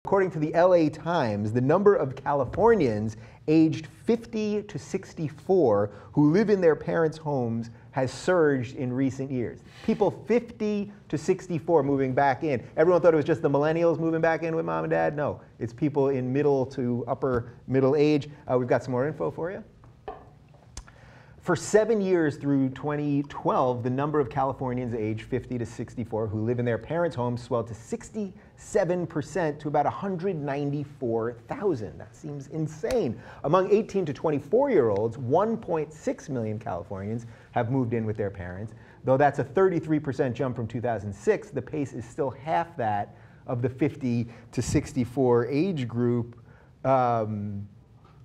According to the LA Times, the number of Californians aged 50 to 64 who live in their parents' homes has surged in recent years. People 50 to 64 moving back in. Everyone thought it was just the millennials moving back in with mom and dad. No, it's people in middle to upper middle age. We've got some more info for you. For 7 years through 2012, the number of Californians aged 50 to 64 who live in their parents' homes swelled to 67% to about 194,000. That seems insane. Among 18 to 24-year-olds, 1.6 million Californians have moved in with their parents. Though that's a 33% jump from 2006, the pace is still half that of the 50 to 64 age group.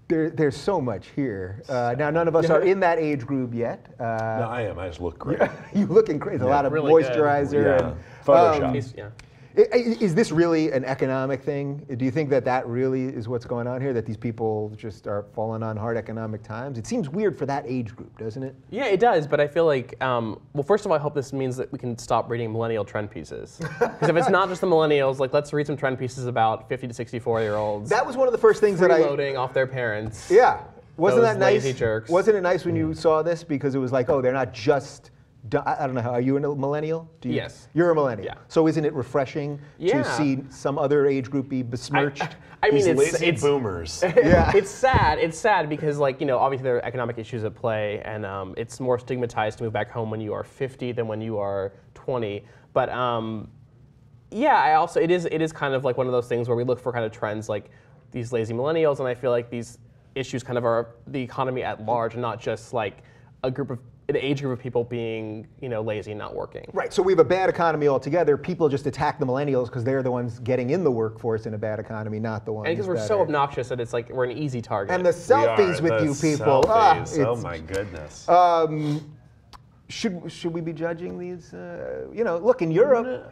There's so much here. Now, none of us are in that age group yet. No, I am. I just look great. You looking crazy. A lot of really moisturizer. Yeah. Photoshop. Is this really an economic thing? Do you think that that really is what's going on here, that these people just are falling on hard economic times? It seems weird for that age group, doesn't it? Yeah, it does, but I feel like, well, first of all, I hope this means that we can stop reading millennial trend pieces. Because if it's not just the millennials, like, let's read some trend pieces about 50 to 64-year-olds. That was one of the first things that I... freeloading off their parents. Yeah. Wasn't that nice? Lazy jerks. Wasn't it nice when you saw this? Because it was like, oh, they're not just... I don't know, are you a millennial? Yes. You're a millennial. Yeah. So isn't it refreshing to see some other age group be besmirched? I mean, it's boomers. Yeah. It's sad. It's sad because, like, you know, obviously there are economic issues at play, and it's more stigmatized to move back home when you are 50 than when you are 20. But yeah, it is kind of like one of those things where we look for kind of trends like these lazy millennials, and I feel like these issues kind of are the economy at large, and not just like an age group of people being, you know, lazy and not working. Right, so we have a bad economy altogether. People just attack the millennials because they're the ones getting in the workforce in a bad economy, not the ones And because we're so obnoxious that it's like we're an easy target. And the selfies with you people. Oh my goodness. Should we be judging these? You know, look, in Europe,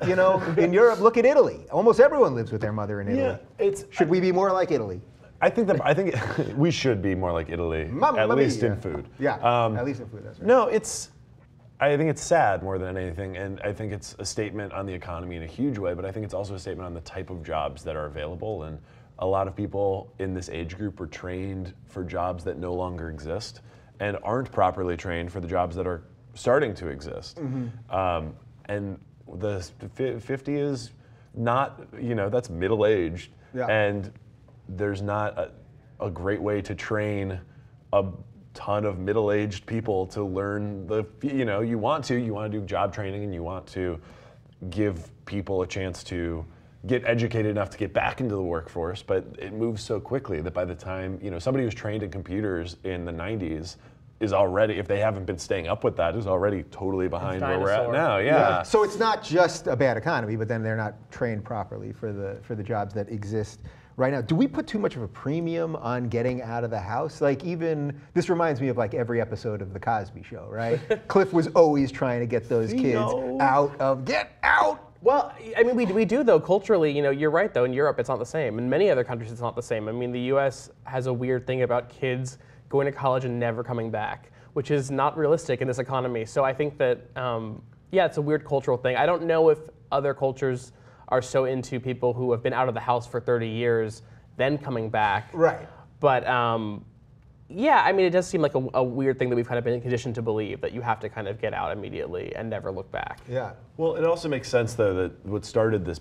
look at Italy. Almost everyone lives with their mother in Italy. Yeah, should we be more like Italy? I think we should be more like Italy, at least in food. Yeah, at least in food, that's right. No, I think it's sad more than anything, and I think it's a statement on the economy in a huge way, but I think it's also a statement on the type of jobs that are available, and a lot of people in this age group are trained for jobs that no longer exist, and aren't properly trained for the jobs that are starting to exist. Mm-hmm. And the 50 is not, that's middle-aged, and there's not a great way to train a ton of middle-aged people to learn you want to do job training, and you want to give people a chance to get educated enough to get back into the workforce, but it moves so quickly that by the time, somebody who's trained in computers in the 90s is already, if they haven't been staying up with that, is already totally behind where we're at now. Yeah. So it's not just a bad economy, but then they're not trained properly for the jobs that exist right now. Do we put too much of a premium on getting out of the house? Like, even, this reminds me of like every episode of The Cosby Show, right? Cliff was always trying to get those kids get out! Well, I mean, we do, though, culturally. You're right, though. In Europe, it's not the same. In many other countries, it's not the same. I mean, the U.S. has a weird thing about kids going to college and never coming back, which is not realistic in this economy. So I think that, it's a weird cultural thing. I don't know if other cultures are so into people who have been out of the house for 30 years, then coming back. Right. But it does seem like a weird thing that we've kind of been conditioned to believe, that you have to kind of get out immediately and never look back. Yeah. Well, it also makes sense, though, that what started this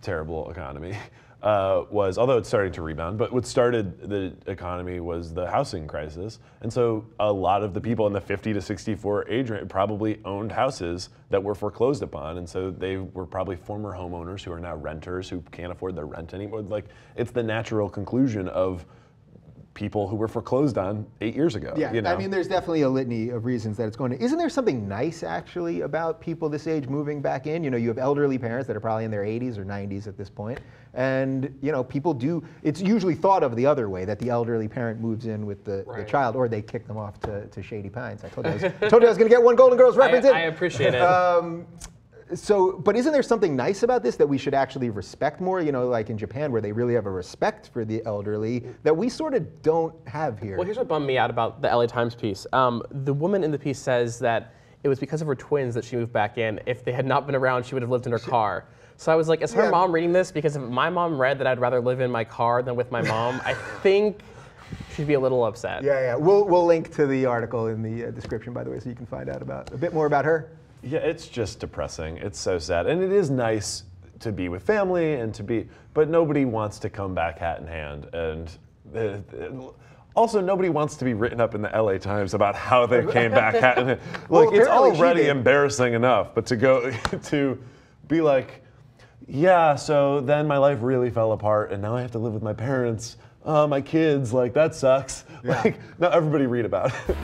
terrible economy was, although it's starting to rebound, but what started the economy was the housing crisis. And so a lot of the people in the 50 to 64 age range probably owned houses that were foreclosed upon. And so they were probably former homeowners who are now renters who can't afford their rent anymore. Like, it's the natural conclusion of people who were foreclosed on 8 years ago. Yeah, I mean, there's definitely a litany of reasons that it's going to. Isn't there something nice, actually, about people this age moving back in? You have elderly parents that are probably in their 80s or 90s at this point. And, people do, it's usually thought of the other way, that the elderly parent moves in with the child, or they kick them off to Shady Pines. I told you I was going to get one Golden Girls reference in. I appreciate it. But isn't there something nice about this that we should actually respect more? Like in Japan, where they really have a respect for the elderly that we sort of don't have here. Well, here's what bummed me out about the LA Times piece. The woman in the piece says that it was because of her twins that she moved back in. If they had not been around, she would have lived in her car. So I was like, is her Yeah. mom reading this? Because if my mom read that I'd rather live in my car than with my mom, I think she'd be a little upset. Yeah. We'll link to the article in the description, by the way, so you can find out a bit more about her. Yeah, it's just depressing. It's so sad. And it is nice to be with family but nobody wants to come back hat in hand. And also, nobody wants to be written up in the LA Times about how they came back hat in hand. Well, It's apparently she already did. embarrassing enough, but to go to be like, yeah, so then my life really fell apart and now I have to live with my parents, my kids, like that sucks. Yeah. Like, now everybody read about it.